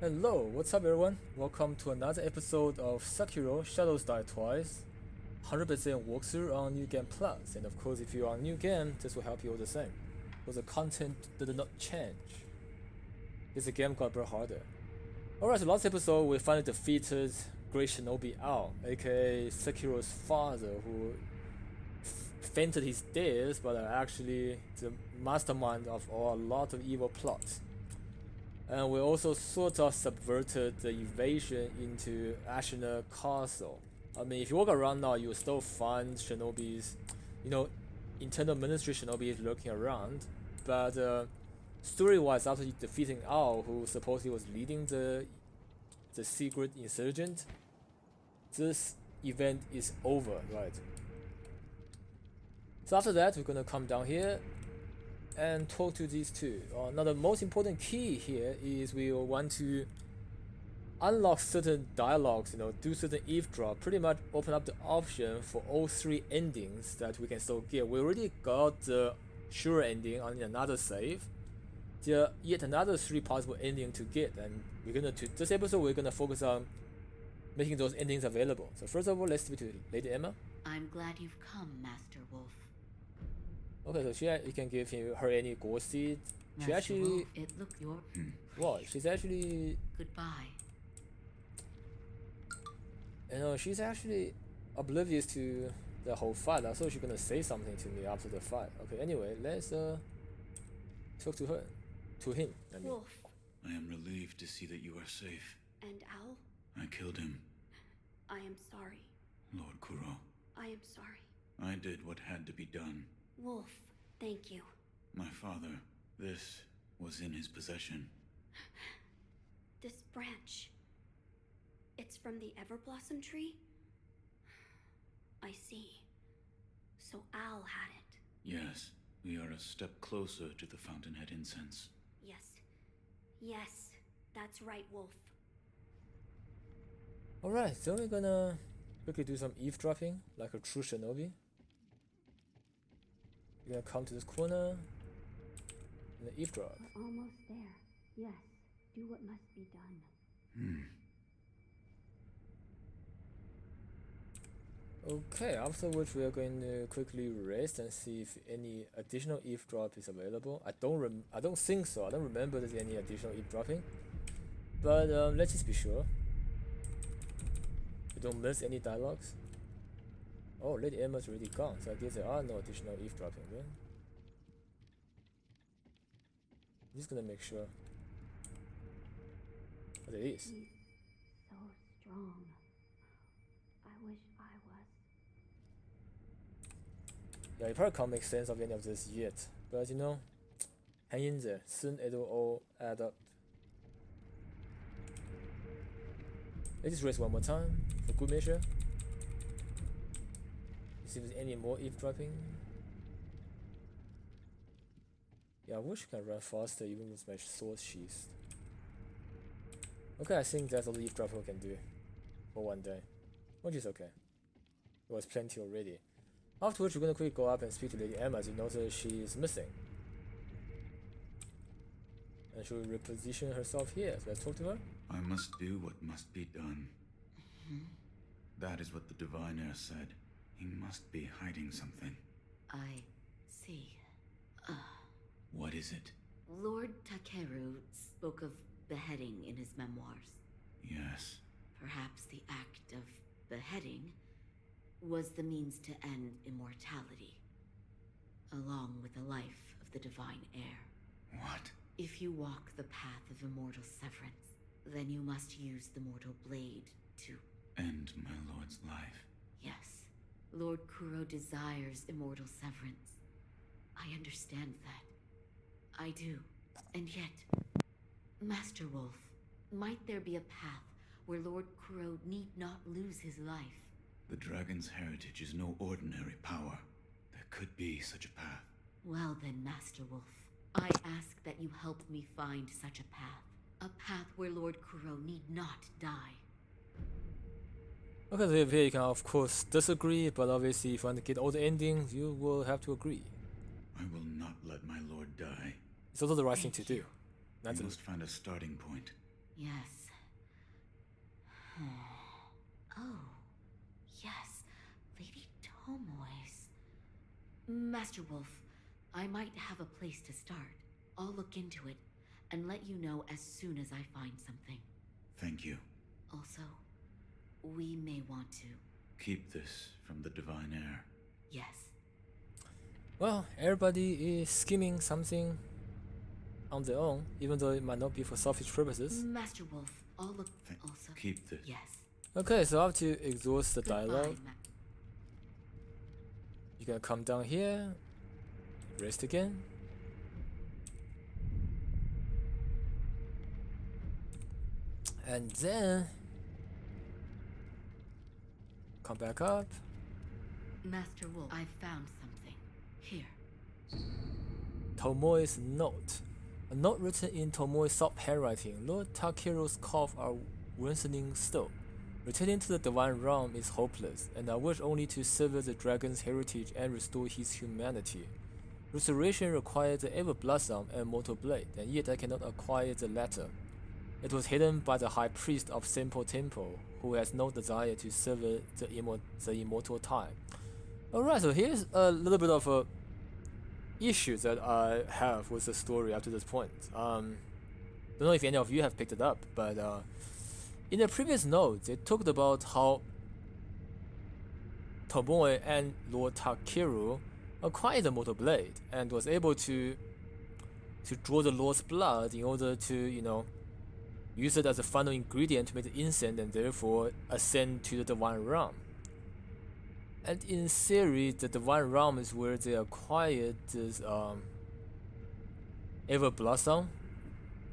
Hello, what's up everyone? Welcome to another episode of Sekiro Shadows Die Twice. 100% walkthrough on New Game Plus, and of course if you are on New Game, this will help you all the same. Because the content did not change. This game got a bit harder. Alright, so last episode we finally defeated Great Shinobi Ao, aka Sekiro's father, who fainted his death, but actually the mastermind of a lot of evil plots. And we also sort of subverted the invasion into Ashina Castle. I mean, if you walk around now, you'll still find shinobis, internal ministry shinobis lurking around. But story-wise, after defeating Ao, who supposedly was leading the secret insurgent, this event is over, right? So after that, we're gonna come down here and talk to these two. Now the most important key here is we want to unlock certain dialogues, do certain eavesdrop, pretty much open up the option for all three endings that we can still get. We already got the sure ending on another save. There are yet another three possible endings to get, and this episode we're gonna focus on making those endings available. So first of all, let's speak to Lady Emma. I'm glad you've come, Master Wolf. Okay, so you can give her any gold seed. She actually, Wolf, it look your. well, she's actually, Goodbye. she's actually oblivious to the whole fight. I thought she's gonna say something to me after the fight. Okay, anyway, let's talk to her, to him. I mean. Wolf. I am relieved to see that you are safe. And Al? I killed him, I am sorry. Lord Kuro. I am sorry. I did what had to be done. Wolf, thank you. My father, this was in his possession. This branch. It's from the Everblossom tree? I see. So Al had it. Yes, we are a step closer to the Fountainhead incense. Yes. Yes, that's right, Wolf. Alright, so we're gonna quickly do some eavesdropping, like a true shinobi. We're gonna come to this corner and eavesdrop. We're almost there. Yes, do what must be done. Okay, after which we are going to quickly rest and see if any additional eavesdrop is available. I don't think so. I don't remember there's any additional eavesdropping. But let's just be sure. We don't miss any dialogues. Oh, Lady Emma's already gone, so I guess there are no additional eavesdropping then. I'm just gonna make sure. Oh, there is. He's so strong. I wish I was. Yeah, you probably can't make sense of any of this yet. But hang in there. Soon it'll all add up. Let's just rest one more time for good measure. See if there's any more eavesdropping. Yeah, I wish I could run faster even with my sword sheath. Okay, I think that's all the eavesdropping we can do for one day. Which is okay. It was plenty already. Afterwards, we're gonna quickly go up and speak to Lady Emma as you notice she's missing. And she'll reposition herself here, so let's talk to her. I must do what must be done. That is what the diviner said. He must be hiding something. I see. What is it? Lord Takeru spoke of beheading in his memoirs. Yes. Perhaps the act of beheading was the means to end immortality, along with the life of the divine heir. What? If you walk the path of immortal severance, then you must use the mortal blade to... End my lord's life. Yes, Lord Kuro desires immortal severance. I understand that. I do. And yet, Master Wolf, might there be a path where Lord Kuro need not lose his life? The dragon's heritage is no ordinary power. There could be such a path. Well then, Master Wolf, I ask that you help me find such a path. A path where Lord Kuro need not die. Okay, so here you can of course disagree, but obviously if you want to get all the endings, you will have to agree. I will not let my lord die. It's also the right thing to do. We must find a starting point. Yes. Oh, yes. Lady Tomoe's. Master Wolf, I might have a place to start. I'll look into it and let you know as soon as I find something. Thank you. Also, we may want to. Keep this from the divine heir. Yes. Well, everybody is scheming something on their own, even though it might not be for selfish purposes. Master Wolf, I'll look also. Keep this. Yes. Okay, so after you exhaust the Goodbye, dialogue, you're gonna come down here, rest again. And then come back up. Master Wolf, I found something. Here. Tomoe's note. A note written in Tomoe's soft handwriting. Lord Takeru's cough are worsening still. Returning to the divine realm is hopeless, and I wish only to sever the dragon's heritage and restore his humanity. Restoration requires the Ever Blossom and Mortal Blade, and yet I cannot acquire the latter. It was hidden by the high priest of Senpou Temple, who has no desire to sever the immortal tie. Alright, so here's a little bit of a issue that I have with the story up to this point. Don't know if any of you have picked it up, but in the previous note, they talked about how Tomoe and Lord Takeru acquired the Mortal Blade and was able to draw the Lord's blood in order to, use it as a final ingredient to make the incense and therefore ascend to the divine realm. And in theory, the divine realm is where they acquired this Ever Blossom.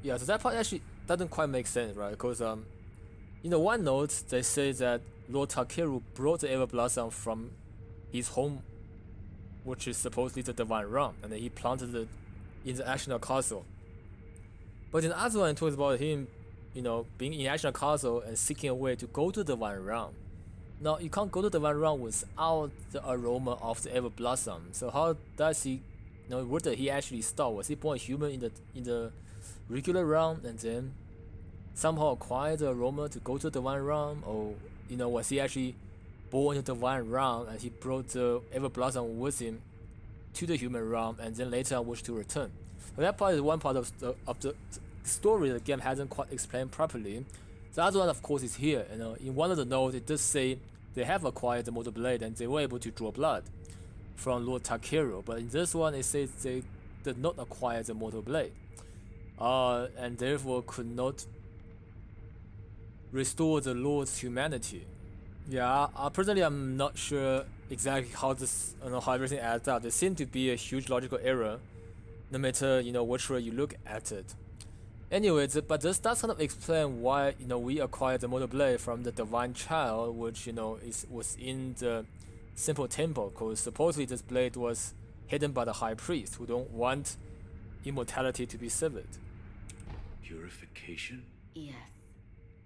Yeah, so that part actually doesn't quite make sense, right? Because in the one note, they say that Lord Takeru brought the Ever Blossom from his home, which is supposedly the divine realm, and then he planted it in the Ashnal Castle. But in the other one, it talks about him, being in Ashnal Castle and seeking a way to go to the divine realm. Now, you can't go to the divine realm without the aroma of the Ever Blossom. So how does he, where did he actually start? Was he born human in the regular realm and then somehow acquired the aroma to go to the divine realm? Or, was he actually born in the divine realm and he brought the Ever Blossom with him to the human realm and then later on wished to return? So that part is one part of the story the game hasn't quite explained properly. The other one, of course, is here. In one of the notes, it does say they have acquired the Mortal Blade and they were able to draw blood from Lord Takeru. But in this one, it says they did not acquire the Mortal Blade, and therefore could not restore the Lord's humanity. Yeah, personally, I'm not sure exactly how how everything adds up. There seems to be a huge logical error, no matter which way you look at it. Anyways, but this does kind of explain why we acquired the Mortal Blade from the Divine Child, which was in the Senpou Temple, because supposedly this blade was hidden by the High Priest, who don't want immortality to be severed. Purification? Yes.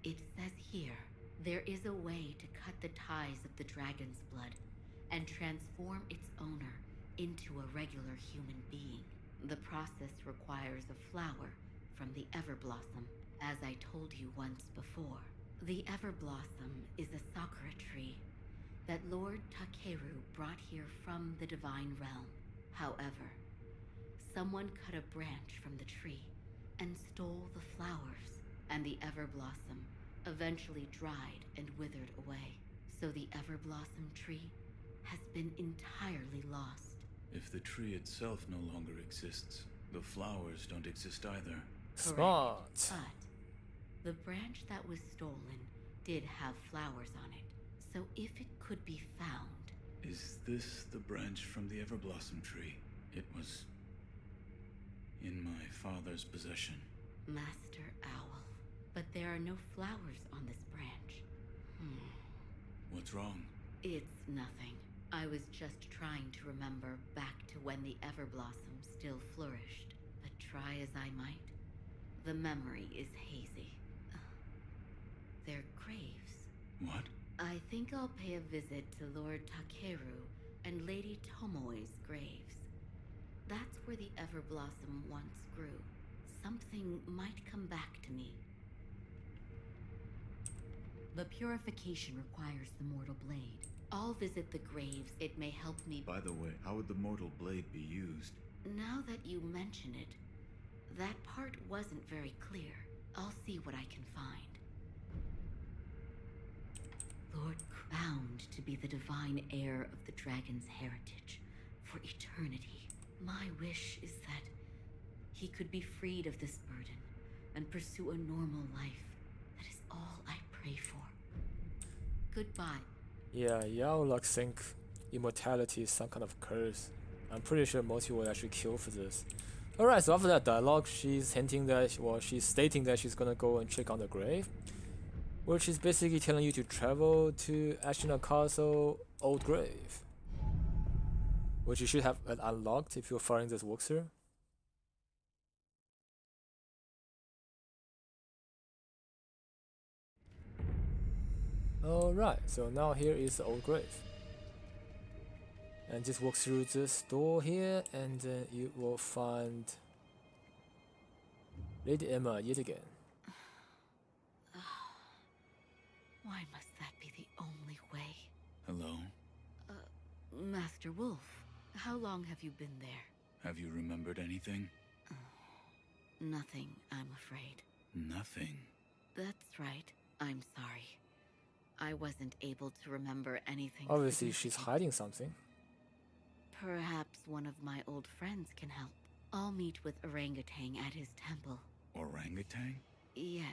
It says here, there is a way to cut the ties of the dragon's blood and transform its owner into a regular human being. The process requires a flower from the Ever Blossom, as I told you once before. The Ever Blossom is a sakura tree that Lord Takeru brought here from the divine realm. However, someone cut a branch from the tree and stole the flowers, and the Ever Blossom eventually dried and withered away. So the Ever Blossom tree has been entirely lost. If the tree itself no longer exists, the flowers don't exist either. Smart. But the branch that was stolen did have flowers on it. So if it could be found... Is this the branch from the Everblossom tree? It was in my father's possession. Master Owl. But there are no flowers on this branch. What's wrong? It's nothing. I was just trying to remember back to when the Everblossom still flourished. But try as I might, the memory is hazy. They're graves. What? I think I'll pay a visit to Lord Takeru and Lady Tomoe's graves. That's where the Everblossom once grew. Something might come back to me. The purification requires the mortal blade. I'll visit the graves. It may help me. By the way, how would the mortal blade be used? Now that you mention it, that part wasn't very clear. I'll see what I can find. Lord bound to be the divine heir of the dragon's heritage for eternity. My wish is that he could be freed of this burden and pursue a normal life. That is all I pray for. Goodbye. Yeah, Yao like think immortality is some kind of curse. I'm pretty sure most people will actually kill for this. Alright, so after that dialogue, she's hinting that, well, she's stating that she's gonna go and check on the grave, which is basically telling you to travel to Ashina Castle Old Grave, which you should have unlocked if you're following this walkthrough. Alright, so now here is the Old Grave. And just walk through this door here, and then you will find Lady Emma yet again. Why must that be the only way? Hello? Master Wolf, how long have you been there? Have you remembered anything? Nothing, I'm afraid. Nothing. That's right. I'm sorry. I wasn't able to remember anything. Obviously, she's hiding something. Perhaps one of my old friends can help. I'll meet with Orangutan at his temple. Orangutan? Yes.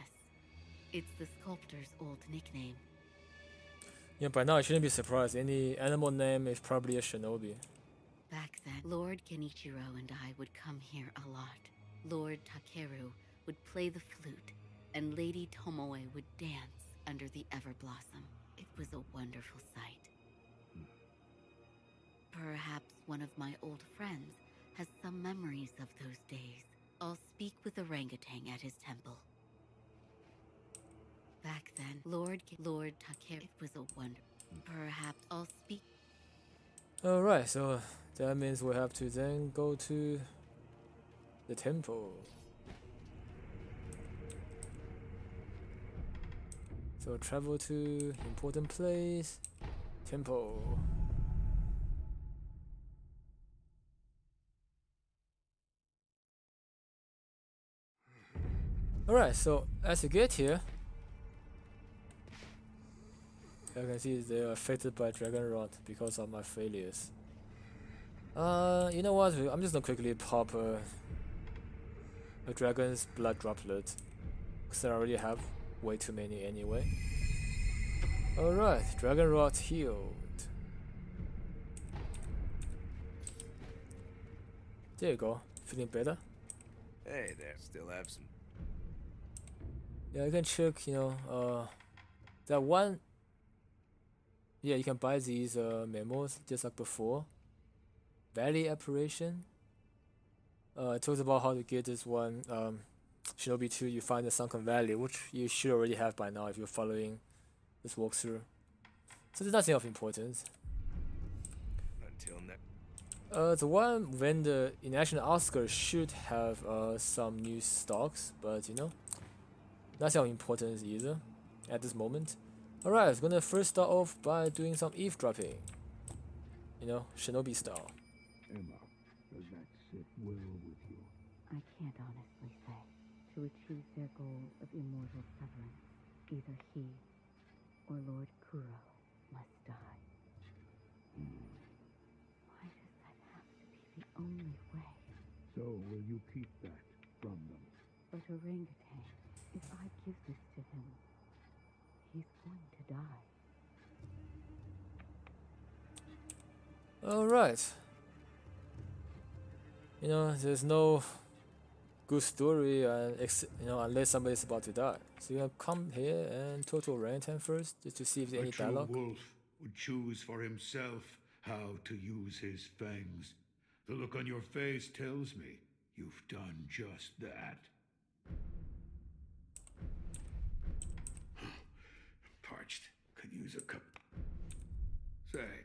It's the sculptor's old nickname. Yeah, by now I shouldn't be surprised. Any animal name is probably a shinobi. Back then, Lord Genichiro and I would come here a lot. Lord Takeru would play the flute, and Lady Tomoe would dance under the Everblossom. It was a wonderful sight. Perhaps one of my old friends has some memories of those days. I'll speak with Orangutan at his temple. Back then, Lord Takeru, it was a wonder. Perhaps I'll speak. Alright, so that means we have to then go to the temple. So travel to important place, temple. Alright, so as you get here, I can see they are affected by dragon rot because of my failures. You know what? I'm just gonna quickly pop a dragon's blood droplet, because I already have way too many anyway. Alright, dragon rot healed. There you go. Feeling better? Hey there, still have some. Yeah, you can check, you know, that one. Yeah, you can buy these memos just like before. Valley apparition. It talks about how to get this one. Shinobi 2, you find the Sunken Valley, which you should already have by now if you're following this walkthrough. So there's nothing of importance. Until next. The one vendor in Action Oscar should have some new stocks, but you know, nothing of importance either at this moment. Alright, I'm gonna first start off by doing some eavesdropping. You know, shinobi style. Emma, does that sit well with you? I can't honestly say. To achieve their goal of immortal severance, either he or Lord Kuro must die. Why does that have to be the only way? So will you keep that from them? But Orangutan, if I give this to him, he's going to die. Alright. You know, there's no good story, you know, unless somebody's about to die. So you come here and talk to Orangutan first, just to see if there's any A true dialogue. wolf would choose for himself how to use his fangs. The look on your face tells me you've done just that. Parched. Could use a cup. Say,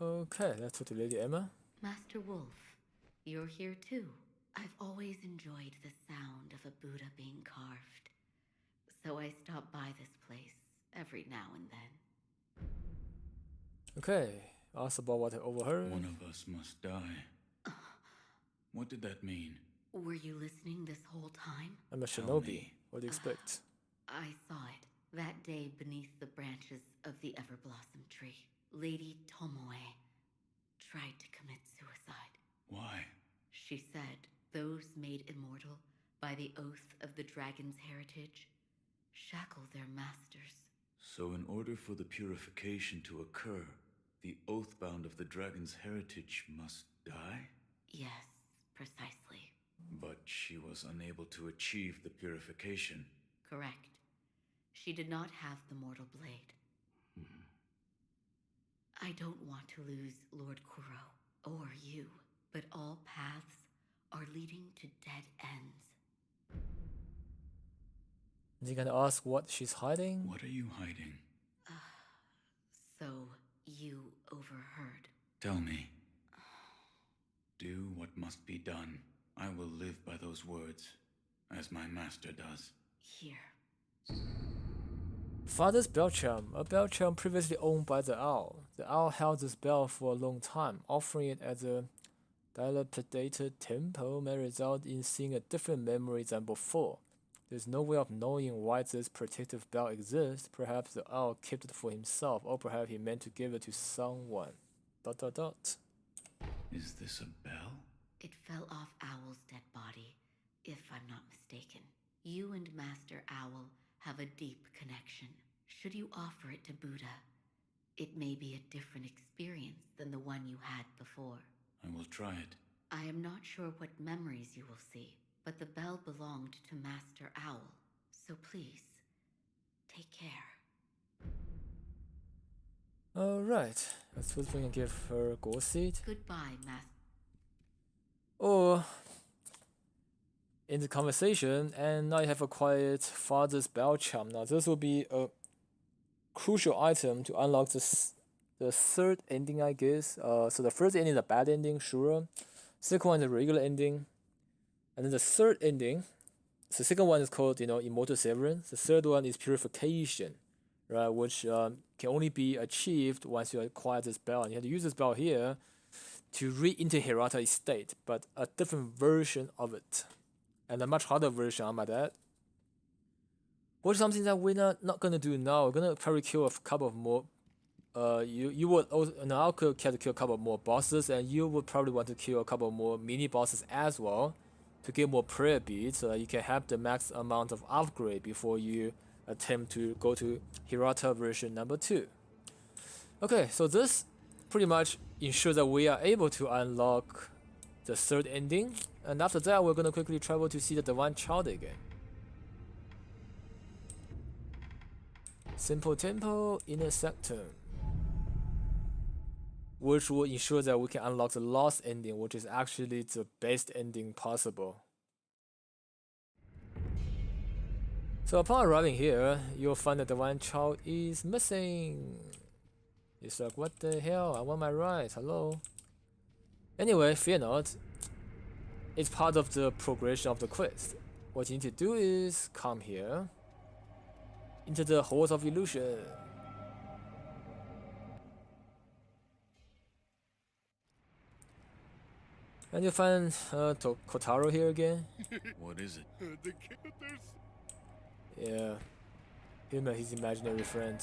Okay, let's talk to Lady Emma. Master Wolf, you're here too. I've always enjoyed the sound of a Buddha being carved. so I stop by this place every now and then. Okay, ask about what I overheard. One of us must die. What did that mean? Were you listening this whole time? I'm a Tell shinobi. me. What do you expect? I saw it that day beneath the branches of the Everblossom tree. Lady Tomoe tried to commit suicide. Why? She said those made immortal by the oath of the dragon's heritage shackle their masters. So in order for the purification to occur, the oathbound of the dragon's heritage must die? Yes, precisely. But she was unable to achieve the purification. Correct. She did not have the mortal blade. I don't want to lose Lord Kuro, or you, but all paths are leading to dead ends. You can ask what she's hiding? What are you hiding? So, you overheard. Tell me. Do what must be done. I will live by those words, as my master does. Here. Father's bell charm, a bell charm previously owned by the owl. The owl held this bell for a long time. Offering it at a dilapidated temple may result in seeing a different memory than before. There's no way of knowing why this protective bell exists. Perhaps the owl kept it for himself, or perhaps he meant to give it to someone. ... Is this a bell? It fell off Owl's dead body, if I'm not mistaken. You and Master Owl have a deep connection. Should you offer it to Buddha, it may be a different experience than the one you had before. I will try it. I am not sure what memories you will see, but the bell belonged to Master Owl, so please, take care. Alright, I suppose we can give her a gold seed. Goodbye, Master. Or in the conversation, and now you have acquired Father's bell charm. Now this will be a crucial item to unlock the third ending, I guess. So the first ending is a bad ending, sure. Second one is a regular ending, and then the third ending. The second one is called, Immortal Severance. The third one is Purification, right? Which can only be achieved once you acquire this bell. And you have to use this bell here to re-enter Hirata Estate, but a different version of it, and a much harder version, I might add. Which is something that we're not gonna do now. We're gonna probably kill a couple of more. You would also now have to kill a couple more bosses, and you would probably want to kill a couple more mini bosses as well to get more prayer beads, so that you can have the max amount of upgrade before you attempt to go to Hirata version number 2. Okay, so this pretty much ensures that we are able to unlock the third ending, and after that we're gonna quickly travel to see the Divine Child again. Senpou Temple, Inner Sector, which will ensure that we can unlock the last ending, which is actually the best ending possible. So upon arriving here, you'll find that the Divine Child is missing. It's like, what the hell? I want my rights. Hello? Anyway, fear not. It's part of the progression of the quest. What you need to do is come here into the Halls of Illusion. And you'll find Kotaro here again. What is it? Yeah, him and his imaginary friend.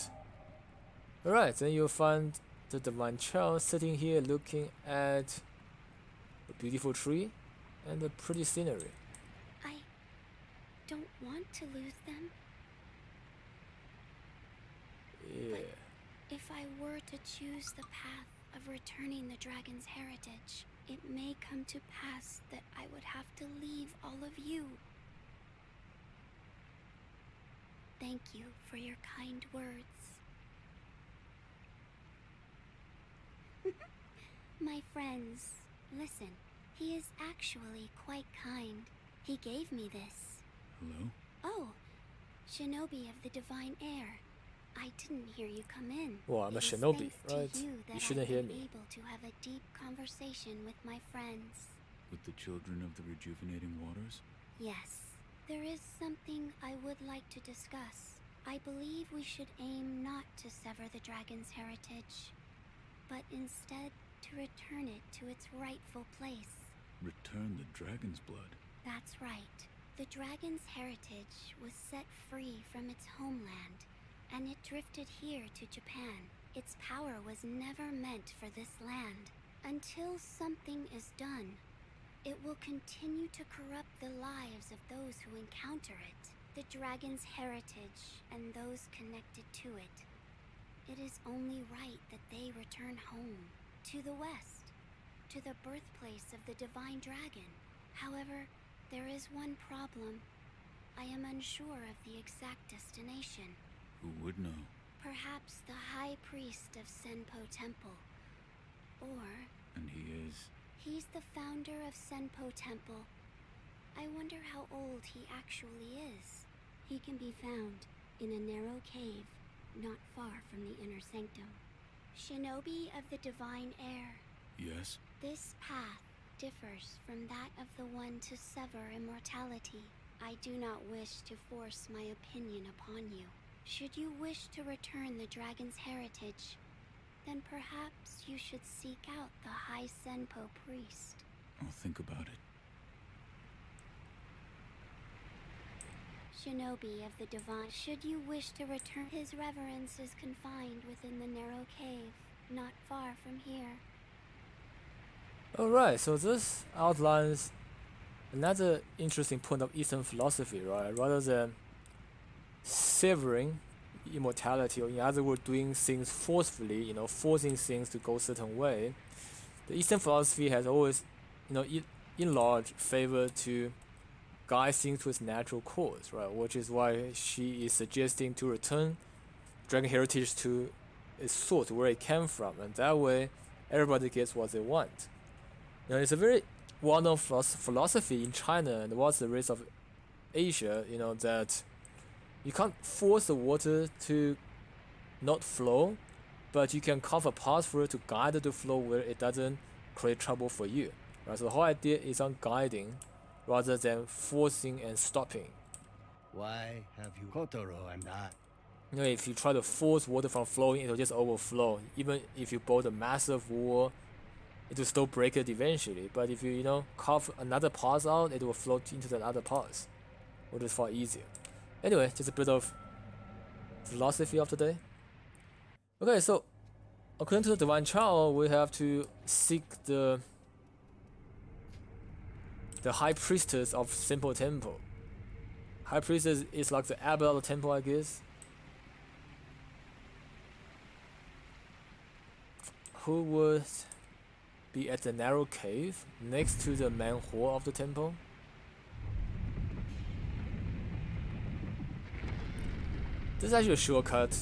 Alright, then you'll find the Divine Child sitting here looking at a beautiful tree and a pretty scenery. I don't want to lose them. Yeah. If I were to choose the path of returning the dragon's heritage, it may come to pass that I would have to leave all of you. Thank you for your kind words. My friends, listen. He is actually quite kind. He gave me this. Hello? Oh, Shinobi of the Divine Air. I didn't hear you come in. Well, I'm a It was shinobi, thanks to right? You, You that shouldn't I've hear been me. able to have a deep conversation with my friends. With the children of the rejuvenating waters? Yes, There is something I would like to discuss. I believe we should aim not to sever the dragon's heritage, but instead to return it to its rightful place. Return the dragon's blood. That's right. The dragon's heritage was set free from its homeland, and it drifted here to Japan. Its power was never meant for this land. Until something is done, it will continue to corrupt the lives of those who encounter it, the dragon's heritage and those connected to it. It is only right that they return home, to the west, to the birthplace of the divine dragon. However, there is one problem. I am unsure of the exact destination. Who would know? Perhaps the high priest of Senpou Temple. Or... And he is? He's the founder of Senpou Temple. I wonder how old he actually is. He can be found in a narrow cave, not far from the inner sanctum. Shinobi of the divine air. Yes? This path differs from that of the one to sever immortality. I do not wish to force my opinion upon you. Should you wish to return the dragon's heritage, then perhaps you should seek out the High Senpou priest. I'll think about it. Shinobi of the divine, should you wish to return, his reverence is confined within the narrow cave, not far from here. Alright, so this outlines another interesting point of Eastern philosophy, right? Rather than severing immortality, or in other words, doing things forcefully, forcing things to go a certain way, the Eastern philosophy has always, in large, favored to guide things to its natural course, right? Which is why she is suggesting to return dragon heritage to its source, where it came from, and that way everybody gets what they want. It's a very well-known philosophy in China and what's the rest of Asia, that you can't force the water to not flow, but you can carve a path for it to guide it to flow where it doesn't create trouble for you. Right? So the whole idea is on guiding rather than forcing and stopping. Why have you Kotaro and I? If you try to force water from flowing, it will just overflow. Even if you build a massive wall, it will still break it eventually. But if you, carve another path out, it will flow into that other path, which is far easier. Anyway, just a bit of philosophy of the day. Okay, so according to the Divine Child, we have to seek the High Priestess of Senpou Temple. High Priestess is like the abbot of the temple, I guess. Who would be at the narrow cave next to the main hall of the temple? This is actually a shortcut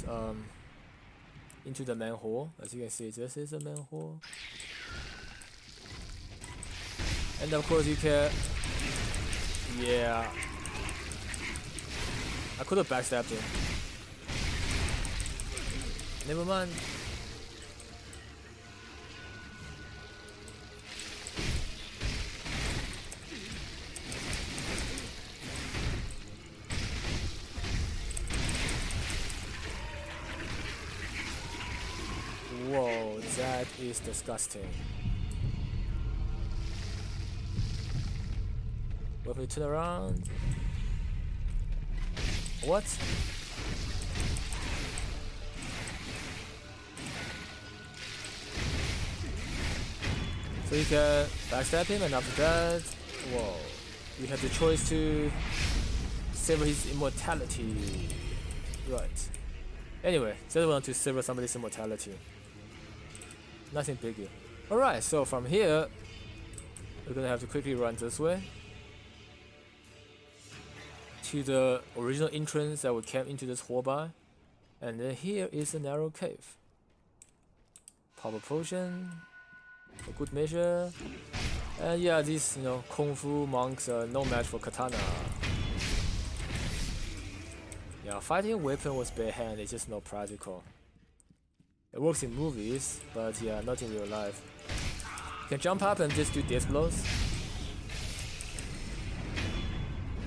into the main hall. As you can see, this is the main hall. And of course you can... Yeah. I could have backstabbed him. Never mind. Whoa, that is disgusting. Let me turn around. What? So you can backstab him, and after that, whoa, you have the choice to sever his immortality. Right. Anyway, just want to sever somebody's immortality. Nothing biggie. Alright, so from here, we're gonna have to quickly run this way to the original entrance that we came into this hall by. And then here is a narrow cave. Pop a potion, a good measure. And yeah, these, Kung Fu monks are no match for katana. Yeah, fighting weapon with bare hand is just not practical. It works in movies, but yeah, not in real life. You can jump up and just do death blows.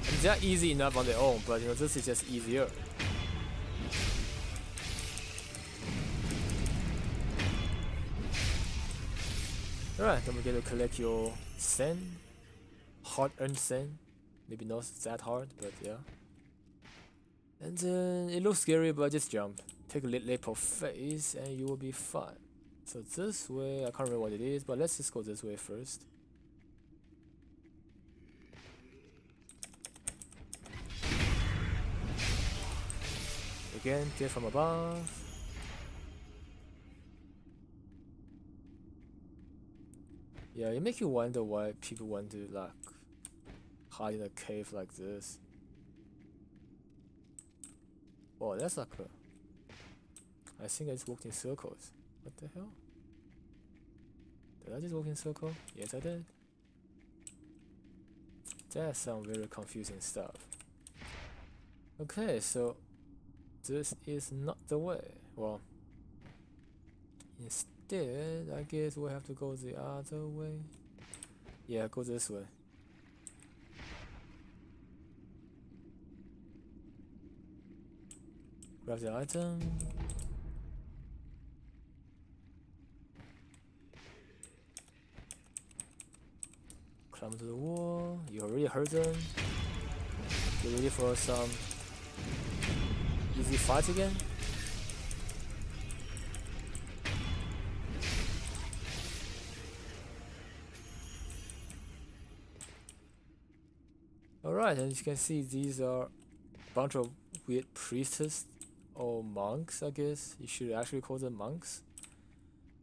And they're easy enough on their own, but this is just easier. Alright, don't forget to collect your sen, hard-earned sen. Maybe not that hard, but yeah. And then it looks scary, but just jump. Take a leap of faith, and you will be fine. So this way, I can't remember what it is, but let's just go this way first. Again, get from above. Yeah, it makes you wonder why people want to like hide in a cave like this. Oh, that's like a... I think I just walked in circles. What the hell? Did I just walk in circle? Yes, I did. That sounds very confusing stuff. Okay, so this is not the way. Well, instead, I guess we'll have to go the other way. Yeah, go this way. Grab the item. Climb to the wall. You already hurt them. Get ready for some easy fight again. Alright, and as you can see, these are a bunch of weird priestess or monks, I guess. You should actually call them monks.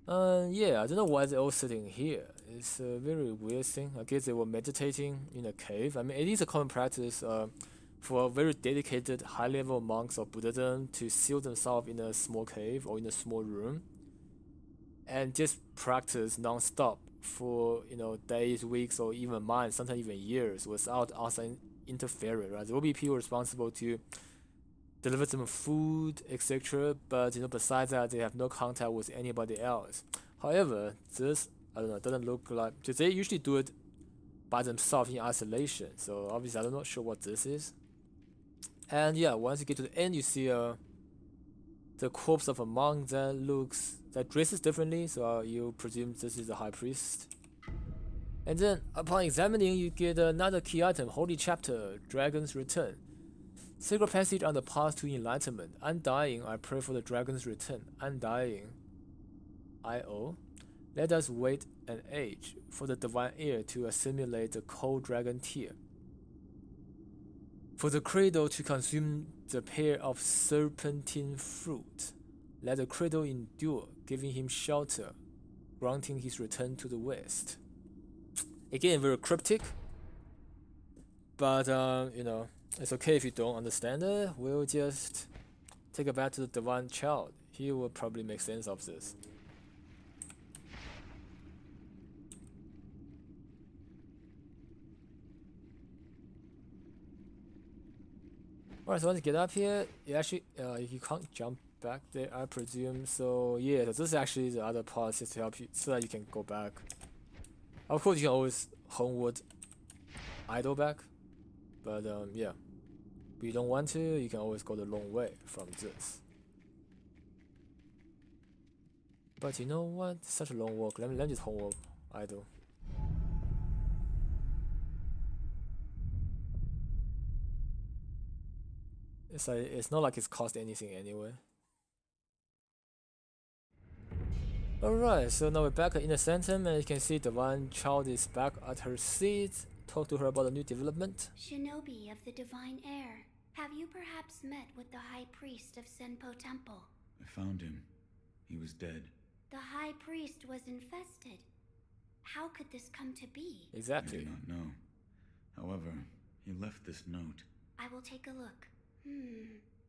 Yeah, I don't know why they're all sitting here. It's a very weird thing. I guess they were meditating in a cave. I mean, it is a common practice for very dedicated high-level monks of Buddhism to seal themselves in a small cave or in a small room and just practice non-stop for, you know, days, weeks, or even months, sometimes even years, without outside interference. Right? There will be people responsible to deliver them food, etc. But, you know, besides that, they have no contact with anybody else. However, this, I don't know, doesn't look like... They usually do it by themselves in isolation. So obviously, I'm not sure what this is. And yeah, once you get to the end, you see the corpse of a monk that dresses differently. So you presume this is the high priest. And then upon examining, you get another key item: Holy Chapter, Dragon's Return. Sacred passage on the path to enlightenment. Undying, I pray for the dragon's return. Undying, I.O. Let us wait an age for the divine heir to assimilate the cold dragon tear. For the cradle to consume the pear of serpentine fruit. Let the cradle endure, giving him shelter, granting his return to the west. Again, very cryptic. But, you know, it's okay if you don't understand it. We'll just take it back to the divine child. He will probably make sense of this. Alright, so once you get up here, you actually you can't jump back there, I presume. So yeah, this is actually the other part, just to help you so that you can go back. Of course, you can always homeward idle back, but yeah. If you don't want to, you can always go the long way from this. But you know what? Such a long walk. Let me just homeward idle. It's not like it's cost anything anyway. Alright, so now we're back at Inner Sanctum, and you can see Divine Child is back at her seat. Talk to her about the new development. Shinobi of the Divine Heir, have you perhaps met with the High Priest of Senpou Temple? I found him. He was dead. The High Priest was infested. How could this come to be? Exactly. I do not know. However, he left this note. I will take a look.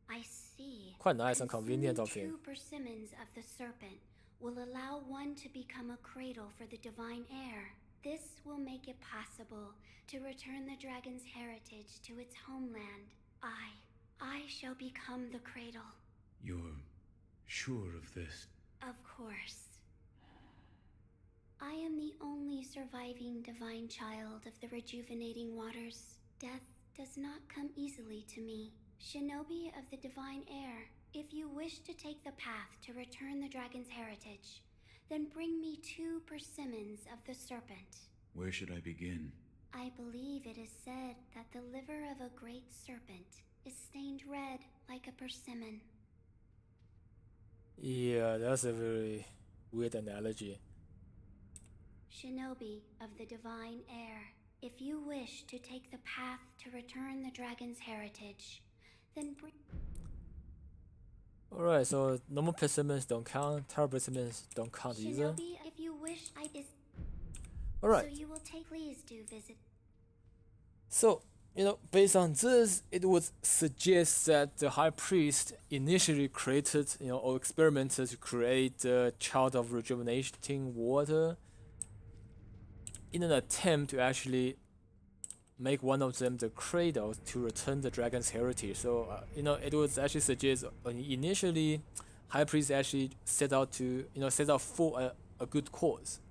I see. Quite nice and convenient of him. 2 persimmons of the serpent will allow one to become a cradle for the Divine Heir. This will make it possible to return the dragon's heritage to its homeland. I shall become the cradle. You're sure of this? Of course. I am the only surviving divine child of the rejuvenating waters. Death does not come easily to me. Shinobi of the divine air, if you wish to take the path to return the dragon's heritage, then bring me 2 persimmons of the serpent. Where should I begin? I believe it is said that the liver of a great serpent is stained red like a persimmon. Yeah, that's a very weird analogy. Shinobi of the divine air, if you wish to take the path to return the dragon's heritage, then bring... Alright, so normal persimmons don't count, tower persimmons don't count either. Shinobi, if you wish, Alright. So you will take, please do visit. So, based on this, it would suggest that the high priest initially created, or experimented to create the child of rejuvenating water in an attempt to actually make one of them the cradle to return the dragon's heritage. So, it would actually suggest initially, high priest actually set out for a good cause.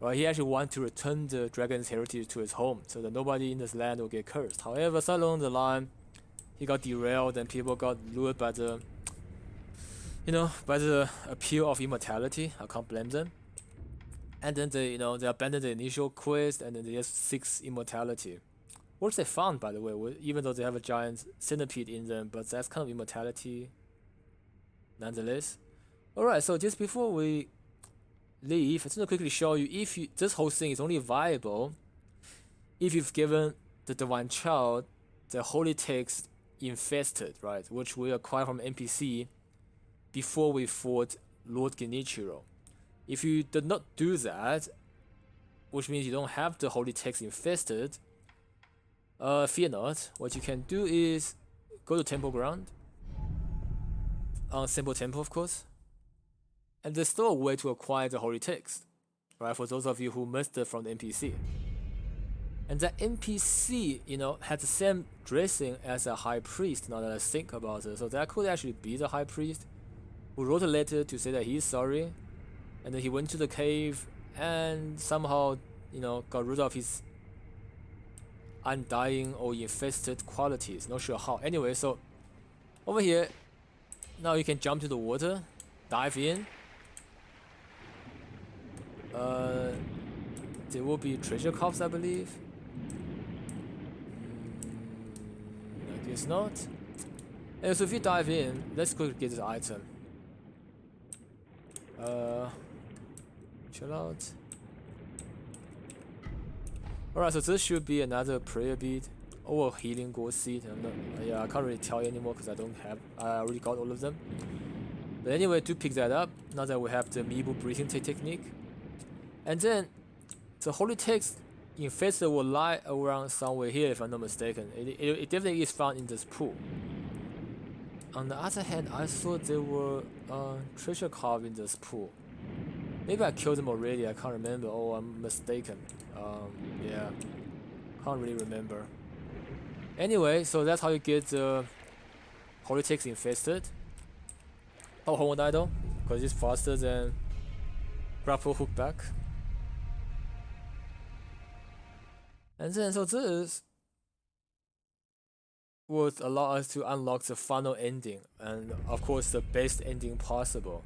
Right, he actually wanted to return the dragon's heritage to his home, so that nobody in this land will get cursed. However, so along the line, he got derailed, and people got lured by the, by the appeal of immortality. I can't blame them. And then they abandoned the initial quest, and then they just seek immortality, which they found, by the way. Even though they have a giant centipede in them, but that's kind of immortality, nonetheless. All right, so just before we leave, I just want to quickly show you this whole thing is only viable if you've given the divine child the holy text infested, right, which we acquired from NPC before we fought Lord Genichiro. If you did not do that, which means you don't have the holy text infested, fear not. What you can do is go to Temple Ground on Senpou Temple, of course. And there's still a way to acquire the holy text, right, for those of you who missed it from the NPC. And that NPC, had the same dressing as a high priest, now that I think about it. So that could actually be the high priest who wrote a letter to say that he's sorry. And then he went to the cave and somehow, got rid of his undying or infested qualities. Not sure how. Anyway, so over here, now you can jump to the water, dive in. There will be treasure cups, I believe. I guess not. And so if you dive in, let's quickly get this item. Chill out. Alright, so this should be another prayer bead or healing gourd seed. I can't really tell you anymore because I already got all of them. But anyway, do pick that up now that we have the Mibu breathing technique. And then the holy text infested will lie around somewhere here, if I'm not mistaken. It definitely is found in this pool. On the other hand, I thought there were treasure carved in this pool. Maybe I killed them already, I can't remember. Oh, I'm mistaken. Yeah, can't really remember. Anyway, so that's how you get the holy text infested. How won't die though? Because it's faster than grapple hook back. And then, so this would allow us to unlock the final ending, and of course the best ending possible.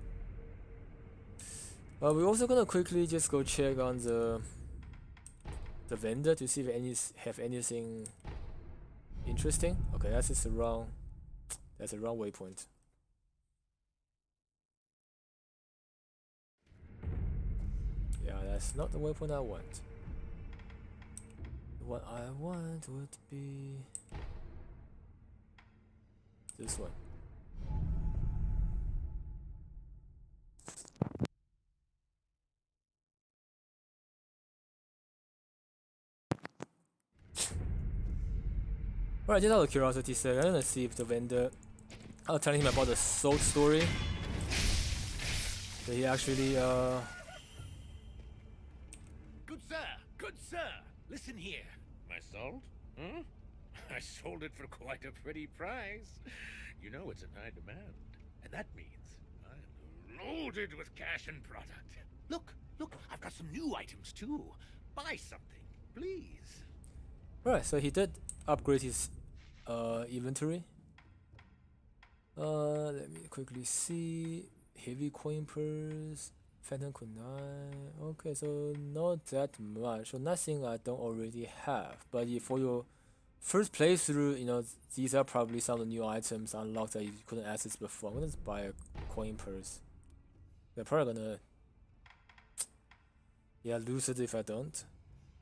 We're also gonna quickly just go check on the vendor to see if any have anything interesting. Okay, that's just the wrong. That's a wrong waypoint. Yeah, that's not the waypoint I want. What I want would be this one. Alright, just out of curiosity sake, I'm gonna see if the vendor, I was telling him about the salt story. That he actually Good sir, listen here. My salt? Hmm? I sold it for quite a pretty price. You know it's in high demand. And that means I'm loaded with cash and product. Look, I've got some new items too. Buy something, please. Alright, so he did upgrade his inventory. Let me quickly see. Heavy coin purse, phantom kunai. Okay, so not that much. So nothing I don't already have. But for your first playthrough, you know, these are probably some of the new items unlocked that you couldn't access before. I'm gonna buy a coin purse. They're probably gonna, yeah, lose it if I don't.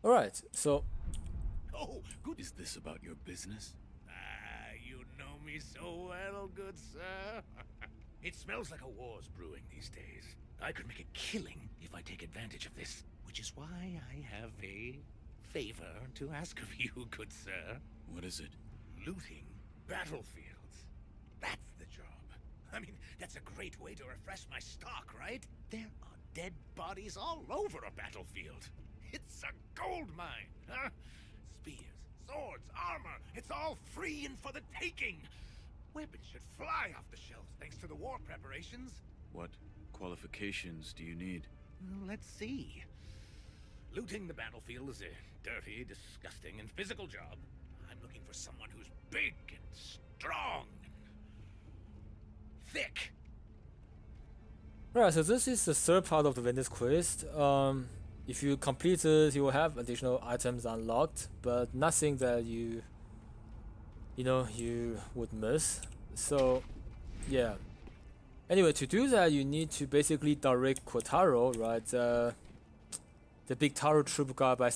Alright, so Oh, good. Is this about your business? Ah, you know me so well, good sir. It smells like a war's brewing these days. I could make a killing if I take advantage of this, which is why I have a favor to ask of you, good sir. What is it? Looting battlefields. That's the job. I mean, that's a great way to refresh my stock, right? There are dead bodies all over a battlefield. It's a gold mine, huh? Spears, swords, armor, it's all free and for the taking. Weapons should fly off the shelves thanks to the war preparations. What qualifications do you need? Well, let's see. Looting the battlefield is a dirty, disgusting, and physical job. I'm looking for someone who's big and strong and thick. right, so this is the third part of the vendor's quest. If you complete it, you will have additional items unlocked, but nothing that you would miss. So yeah, anyway, to do that you need to basically direct Kotaro, right, the big Taro troop guard by by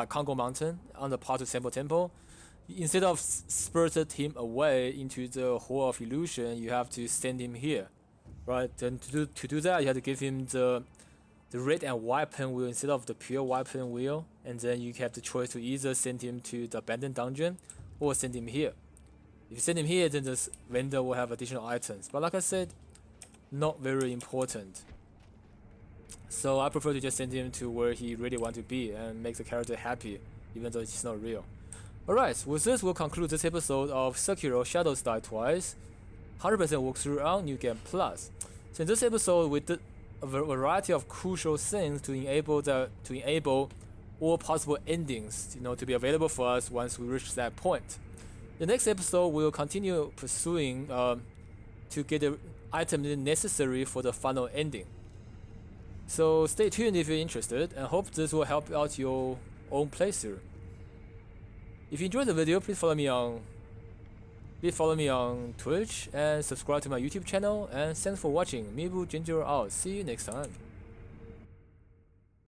Congo Mountain on the path to Senpou Temple. Instead of spurted him away into the Hall of Illusion, you have to send him here, right? Then to do that you have to give him the red and white pinwheel instead of the pure white pinwheel, and then you have the choice to either send him to the abandoned dungeon or send him here. If you send him here, then this vendor will have additional items, but like I said, not very important. So I prefer to just send him to where he really wants to be and make the character happy, even though it's not real. Alright, with this we'll conclude this episode of Sekiro Shadows Die Twice 100% walkthrough on New Game Plus. So in this episode we did a variety of crucial things to enable all possible endings, to be available for us once we reach that point. The next episode we'll continue pursuing to get the item necessary for the final ending. So stay tuned if you're interested, and hope this will help out your own playthrough. If you enjoyed the video, please follow me on Twitch and subscribe to my YouTube channel, and thanks for watching. Mibu Ginger out. See you next time.